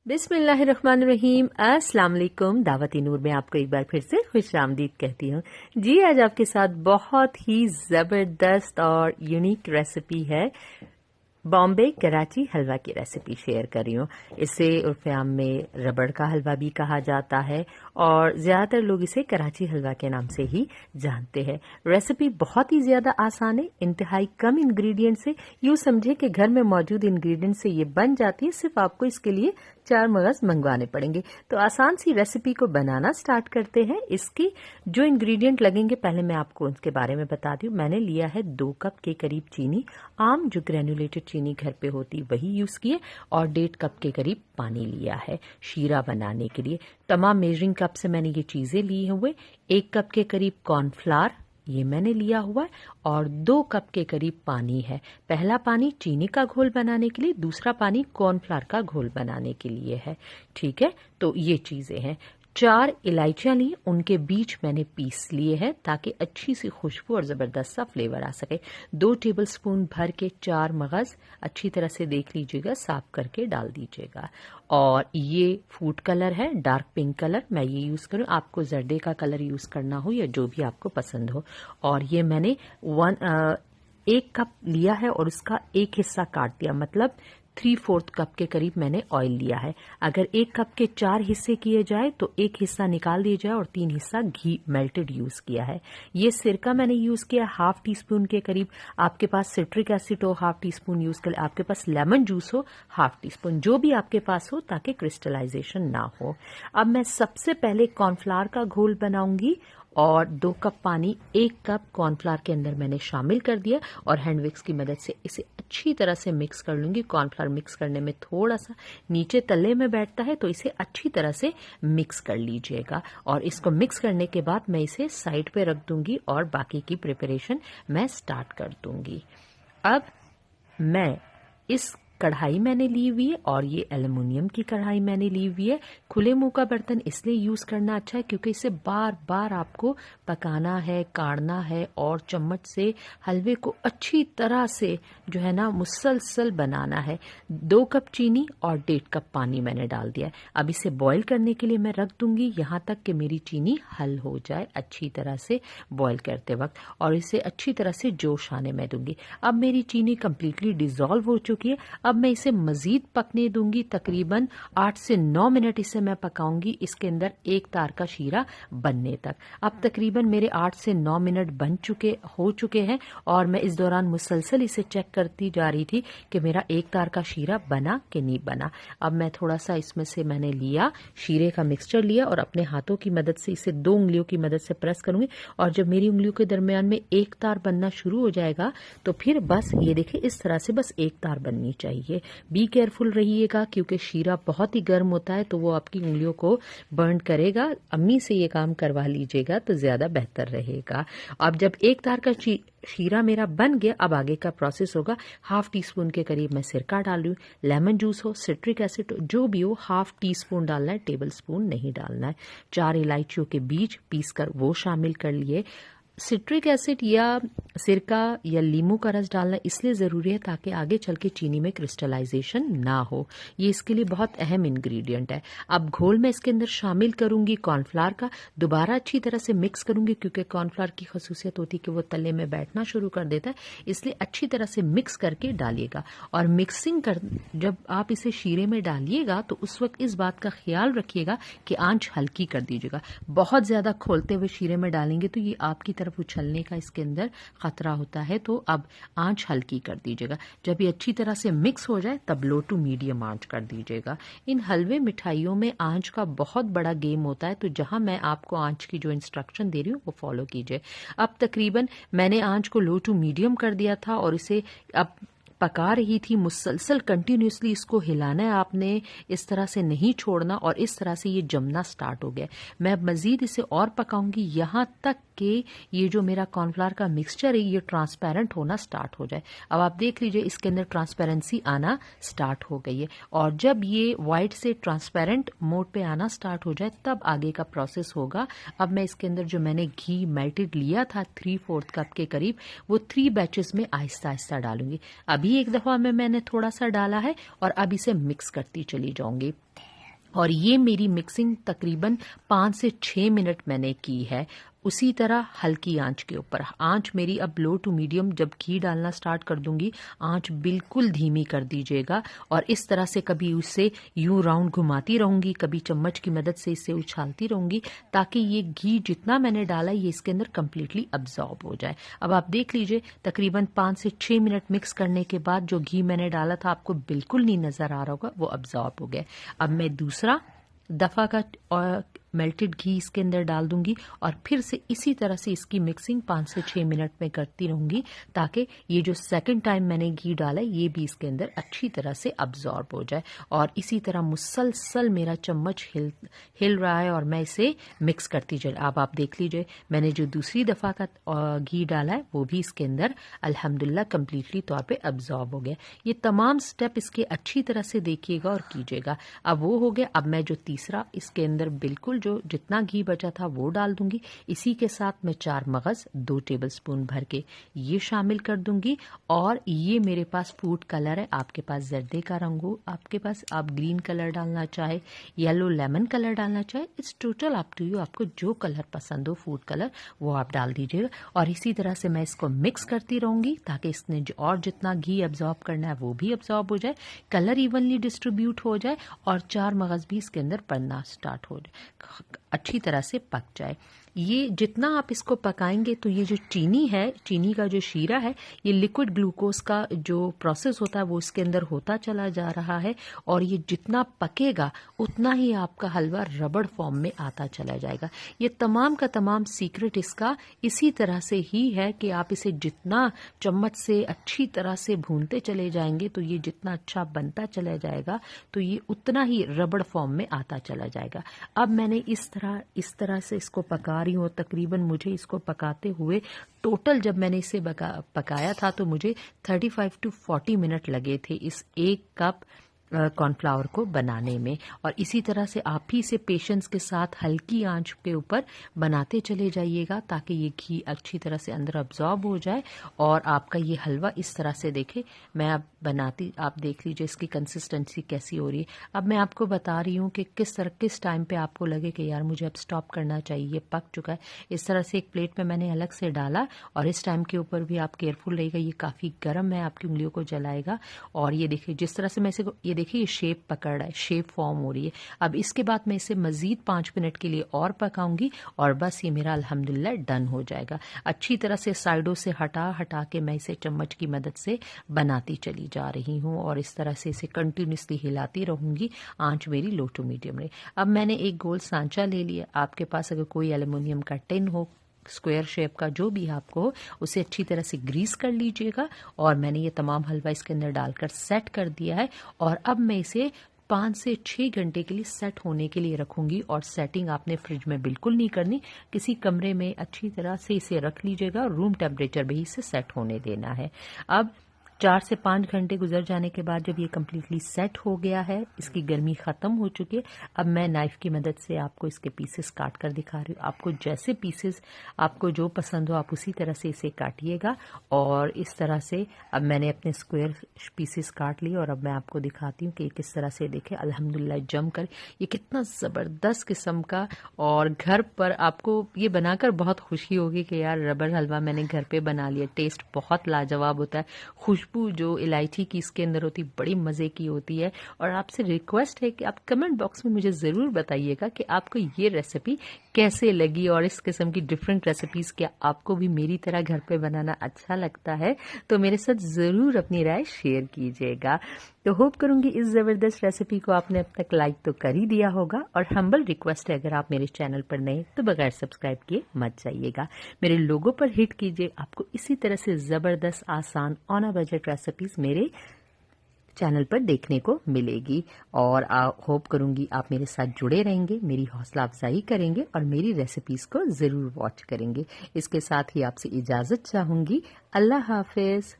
बिस्मिल्लाहिर्रहमानिर्रहीम। अस्सलाम वालेकुम। दावत-ए नूर में आपको एक बार फिर से खुशामदीद कहती हूँ। जी, आज आपके साथ बहुत ही ज़बरदस्त और यूनिक रेसिपी है। बॉम्बे कराची हलवा की रेसिपी शेयर कर रही हूँ। इसे उर्फ़े आम में रबड़ का हलवा भी कहा जाता है और ज़्यादातर लोग इसे कराची हलवा के नाम से ही जानते हैं। रेसिपी बहुत ही ज़्यादा आसान है, इंतहाई कम इंग्रेडिएंट से यूँ समझे कि घर में मौजूद इंग्रेडिएंट से ये बन जाती है। सिर्फ आपको इसके लिए 4 मगज़ मंगवाने पड़ेंगे। तो आसान सी रेसिपी को बनाना स्टार्ट करते हैं। इसकी जो इंग्रेडिएंट लगेंगे पहले मैं आपको उसके बारे में बता दूं। मैंने लिया है 2 कप के करीब चीनी, आम जो ग्रेनुलेटेड चीनी घर पे होती वही यूज़ किए, और 1.5 कप के करीब पानी लिया है शीरा बनाने के लिए। तमाम मेजरिंग कप से मैंने ये चीज़ें ली हुए। 1 कप के करीब कॉर्नफ्लावर ये मैंने लिया हुआ है और 2 कप के करीब पानी है। पहला पानी चीनी का घोल बनाने के लिए, दूसरा पानी कॉर्नफ्लावर का घोल बनाने के लिए है। ठीक है, तो ये चीज़ें हैं। 4 इलायचियाँ ली, उनके बीज मैंने पीस लिए हैं ताकि अच्छी सी खुशबू और ज़बरदस्त सा फ्लेवर आ सके। 2 टेबलस्पून भर के 4 मगज़ अच्छी तरह से देख लीजिएगा, साफ करके डाल दीजिएगा। और ये फूड कलर है, डार्क पिंक कलर मैं ये यूज़ करूँ। आपको जर्दे का कलर यूज़ करना हो या जो भी आपको पसंद हो। और ये मैंने 1 कप लिया है और उसका एक हिस्सा काट दिया, मतलब 3/4 कप के करीब मैंने ऑयल लिया है। अगर 1 कप के 4 हिस्से किए जाए तो 1 हिस्सा निकाल दिया जाए और 3 हिस्सा घी मेल्टेड यूज़ किया है। ये सिरका मैंने यूज़ किया 1/2 टीस्पून के करीब। आपके पास सिट्रिक एसिड हो 1/2 टीस्पून यूज़ कर, आपके पास लेमन जूस हो 1/2 टीस्पून, जो भी आपके पास हो ताकि क्रिस्टलाइजेशन ना हो। अब मैं सबसे पहले कॉर्नफ्लावर का घोल बनाऊंगी और 2 कप पानी 1 कप कॉर्नफ्लावर के अंदर मैंने शामिल कर दिया और हैंड विक्स की मदद से इसे अच्छी तरह से मिक्स कर लूंगी। कॉर्नफ्लावर मिक्स करने में थोड़ा सा नीचे तले में बैठता है, तो इसे अच्छी तरह से मिक्स कर लीजिएगा। और इसको मिक्स करने के बाद मैं इसे साइड पे रख दूंगी और बाकी की प्रिपरेशन मैं स्टार्ट कर दूंगी। अब मैं इस कढ़ाई मैंने ली हुई है और ये एल्युमिनियम की कढ़ाई मैंने ली हुई है। खुले मुंह का बर्तन इसलिए यूज़ करना अच्छा है क्योंकि इसे बार बार आपको पकाना है, काढ़ना है और चम्मच से हलवे को अच्छी तरह से जो है ना मुसलसल बनाना है। 2 कप चीनी और 1.5 कप पानी मैंने डाल दिया है। अब इसे बॉईल करने के लिए मैं रख दूंगी यहाँ तक कि मेरी चीनी हल हो जाए अच्छी तरह से बॉईल करते वक्त, और इसे अच्छी तरह से जोश आने में दूंगी। अब मेरी चीनी कम्प्लीटली डिजॉल्व हो चुकी है। अब मैं इसे मजीद पकने दूंगी, तकरीबन 8 से 9 मिनट इसे मैं पकाऊंगी इसके अंदर एक तार का शीरा बनने तक। अब तकरीबन मेरे 8 से 9 मिनट हो चुके हैं और मैं इस दौरान मुसलसल इसे चेक करती जा रही थी कि मेरा एक तार का शीरा बना कि नहीं बना। अब मैं थोड़ा सा इसमें से मैंने लिया शीरे का मिक्सचर लिया और अपने हाथों की मदद से इसे 2 उंगलियों की मदद से प्रेस करूंगी, और जब मेरी उंगलियों के दरमियान में एक तार बनना शुरू हो जाएगा तो फिर बस ये देखिए इस तरह से बस एक तार बननी चाहिए। बी केयरफुल रहिएगा क्योंकि शीरा बहुत ही गर्म होता है तो वो आपकी उंगलियों को बर्न करेगा। अम्मी से ये काम करवा लीजिएगा तो ज्यादा बेहतर रहेगा। अब जब एक तार का शीरा मेरा बन गया, अब आगे का प्रोसेस होगा। 1/2 टीस्पून के करीब मैं सिरका डाल रही हूँ। लेमन जूस हो, सिट्रिक एसिड हो, जो भी हो 1/2 टीस्पून डालना है, टेबल स्पून नहीं डालना है। 4 इलायचियों के बीज पीस कर वो शामिल कर लिए। सिट्रिक एसिड या सिरका या लीमू का रस डालना इसलिए ज़रूरी है ताकि आगे चल के चीनी में क्रिस्टलाइजेशन ना हो। ये इसके लिए बहुत अहम इंग्रेडिएंट है। अब घोल मैं इसके अंदर शामिल करूंगी कॉर्नफ्लावर का, दोबारा अच्छी तरह से मिक्स करूंगी क्योंकि कॉर्नफ्लावर की खसूसियत होती है कि वो तले में बैठना शुरू कर देता है, इसलिए अच्छी तरह से मिक्स करके डालिएगा। और जब आप इसे शीरे में डालिएगा तो उस वक्त इस बात का ख्याल रखिएगा कि आंच हल्की कर दीजिएगा। बहुत ज़्यादा खोलते हुए शीरे में डालेंगे तो ये आपकी तरफ उछलने का इसके अंदर खतरा होता है, तो अब आंच हल्की कर दीजिएगा। जब ये अच्छी तरह से मिक्स हो जाए तब लो टू मीडियम आंच कर दीजिएगा। इन हलवे मिठाइयों में आंच का बहुत बड़ा गेम होता है, तो जहां मैं आपको आंच की जो इंस्ट्रक्शन दे रही हूँ वो फॉलो कीजिए। अब तकरीबन मैंने आंच को लो टू मीडियम कर दिया था और इसे अब पका रही थी मुसलसल, कंटिन्यूसली इसको हिलाना है आपने, इस तरह से नहीं छोड़ना, और इस तरह से ये जमना स्टार्ट हो गया। मैं मजीद इसे और पकाऊंगी यहाँ तक कि ये जो मेरा कॉर्नफ्लावर का मिक्सचर है ये ट्रांसपेरेंट होना स्टार्ट हो जाए। अब आप देख लीजिए इसके अंदर ट्रांसपेरेंसी आना स्टार्ट हो गई है, और जब ये वाइट से ट्रांसपेरेंट मोड पे आना स्टार्ट हो जाए तब आगे का प्रोसेस होगा। अब मैं इसके अंदर जो मैंने घी मेल्टेड लिया था 3/4 कप के करीब, वो 3 बैचेस में आहिस्ता आहिस्ता डालूंगी। अभी एक दफा में मैंने थोड़ा सा डाला है और अब इसे मिक्स करती चली जाऊंगी। और ये मेरी मिक्सिंग तकरीबन 5 से 6 मिनट मैंने की है। उसी तरह हल्की आंच के ऊपर, आंच मेरी अब लो टू मीडियम, जब घी डालना स्टार्ट कर दूंगी आंच बिल्कुल धीमी कर दीजिएगा। और इस तरह से कभी उससे यूं राउंड घुमाती रहूंगी, कभी चम्मच की मदद से इसे उछालती रहूंगी, ताकि ये घी जितना मैंने डाला ये इसके अंदर कंप्लीटली अब्जॉर्ब हो जाए। अब आप देख लीजिए तकरीबन 5 से 6 मिनट मिक्स करने के बाद जो घी मैंने डाला था आपको बिल्कुल नहीं नजर आ रहा होगा, वो अब्जॉर्ब हो गया। अब मैं दूसरा दफा का और मेल्टेड घी इसके अंदर डाल दूंगी और फिर से इसी तरह से इसकी मिक्सिंग 5 से 6 मिनट में करती रहूंगी, ताकि ये जो सेकंड टाइम मैंने घी डाला है ये भी इसके अंदर अच्छी तरह से अब्जॉर्ब हो जाए। और इसी तरह मुसलसल मेरा चम्मच हिल रहा है और मैं इसे मिक्स करती चल। अब आप देख लीजिए मैंने जो दूसरी दफा का घी डाला है वो भी इसके अंदर अल्हम्दुलिल्लाह कंप्लीटली तौर पे अब्जॉर्ब हो गया। ये तमाम स्टेप इसके अच्छी तरह से देखिएगा और कीजिएगा। अब वो हो गया। अब मैं जो तीसरा इसके अंदर बिल्कुल जो जितना घी बचा था वो डाल दूंगी। इसी के साथ मैं 4 मगज 2 टेबलस्पून भर के ये शामिल कर दूंगी। और ये मेरे पास फूड कलर है, आपके पास जर्दे का रंग हो, आपके पास आप ग्रीन कलर डालना चाहे, येलो लेमन कलर डालना चाहे, it's total up to you, आपको जो कलर पसंद हो फूड कलर वो आप डाल दीजिएगा। और इसी तरह से मैं इसको मिक्स करती रहूंगी ताकि इसने और जितना घी अब्जॉर्ब करना है वो भी अब्जॉर्ब हो जाए, कलर इवनली डिस्ट्रीब्यूट हो जाए और 4 मगज भी इसके अंदर पड़ना स्टार्ट हो जाए, अच्छी तरह से पक जाए। ये जितना आप इसको पकाएंगे तो ये जो चीनी है, चीनी का जो शीरा है, ये लिक्विड ग्लूकोज का जो प्रोसेस होता है वो इसके अंदर होता चला जा रहा है और ये जितना पकेगा उतना ही आपका हलवा रबड़ फॉर्म में आता चला जाएगा। ये तमाम का तमाम सीक्रेट इसका इसी तरह से ही है कि आप इसे जितना चम्मच से अच्छी तरह से भूनते चले जाएंगे तो ये जितना अच्छा बनता चला जाएगा तो ये उतना ही रबड़ फॉर्म में आता चला जाएगा। अब मैंने इस तरह से इसको पका रही हूँ। तकरीबन मुझे इसको पकाते हुए टोटल जब मैंने इसे पकाया था तो मुझे 35 टू 40 मिनट लगे थे इस 1 कप कॉर्नफ्लावर को बनाने में। और इसी तरह से आप ही इसे पेशेंस के साथ हल्की आंच के ऊपर बनाते चले जाइएगा ताकि ये घी अच्छी तरह से अंदर अब्जॉर्ब हो जाए और आपका ये हलवा इस तरह से देखे। मैं अब बनाती, आप देख लीजिए इसकी कंसिस्टेंसी कैसी हो रही है। अब मैं आपको बता रही हूँ कि किस टाइम पे आपको लगे कि यार मुझे अब स्टॉप करना चाहिए, ये पक चुका है। इस तरह से एक प्लेट में मैंने अलग से डाला और इस टाइम के ऊपर भी आप केयरफुल रहिएगा, ये काफ़ी गर्म है, आपकी उंगलियों को जलाएगा। और ये देखिए जिस तरह से मैं इसे ये देखिए ये शेप पकड़ रहा है, शेप फॉर्म हो रही है। अब इसके बाद मैं इसे मजीद 5 मिनट के लिए और पकाऊंगी और बस ये मेरा अल्हम्दुलिल्लाह डन हो जाएगा। अच्छी तरह से साइडों से हटा के मैं इसे चम्मच की मदद से बनाती चली जा रही हूँ और इस तरह से इसे कंटिन्यूसली हिलाती रहूंगी। आंच मेरी लो टू मीडियम रही। अब मैंने एक गोल सांचा ले लिया। आपके पास अगर कोई एल्युमिनियम का टिन हो, स्क्वायर शेप का जो भी आपको हो, उसे अच्छी तरह से ग्रीस कर लीजिएगा। और मैंने ये तमाम हलवा इसके अंदर डालकर सेट कर दिया है और अब मैं इसे 5 से 6 घंटे के लिए सेट होने के लिए रखूंगी। और सेटिंग आपने फ्रिज में बिल्कुल नहीं करनी, किसी कमरे में अच्छी तरह से इसे रख लीजिएगा, रूम टेम्परेचर में ही इसे सेट होने देना है। अब 4 से 5 घंटे गुजर जाने के बाद जब ये कम्प्लीटली सेट हो गया है, इसकी गर्मी ख़त्म हो चुकी है, अब मैं नाइफ की मदद से आपको इसके पीसेस काट कर दिखा रही हूँ। आपको जैसे पीसेस आपको जो पसंद हो आप उसी तरह से इसे काटिएगा। और इस तरह से अब मैंने अपने स्क्वायर पीसेस काट लिए और अब मैं आपको दिखाती हूँ कि किस तरह से देखे अल्हम्दुलिल्लाह जम कर ये कितना ज़बरदस्त किस्म का। और घर पर आपको ये बनाकर बहुत खुशी होगी कि यार रबर हलवा मैंने घर पे बना लिया। टेस्ट बहुत लाजवाब होता है, खुशबू जो इलायची की इसके अंदर होती बड़ी मज़े की होती है। और आपसे रिक्वेस्ट है कि आप कमेंट बॉक्स में मुझे ज़रूर बताइएगा कि आपको ये रेसिपी कैसे लगी और इस किस्म की डिफरेंट रेसिपीज़ क्या आपको भी मेरी तरह घर पे बनाना अच्छा लगता है, तो मेरे साथ ज़रूर अपनी राय शेयर कीजिएगा। तो होप करूंगी इस ज़बरदस्त रेसिपी को आपने अब तक लाइक तो कर ही दिया होगा। और हम्बल रिक्वेस्ट है अगर आप मेरे चैनल पर नए तो बगैर सब्सक्राइब किए मत जाइएगा, मेरे लोगों पर हिट कीजिए। आपको इसी तरह से ज़बरदस्त आसान ऑन अ बजट रेसिपीज मेरे चैनल पर देखने को मिलेगी। और होप करूंगी आप मेरे साथ जुड़े रहेंगे, मेरी हौसला अफजाई करेंगे और मेरी रेसिपीज को ज़रूर वॉच करेंगे। इसके साथ ही आपसे इजाज़त चाहूंगी। अल्लाह हाफिज़।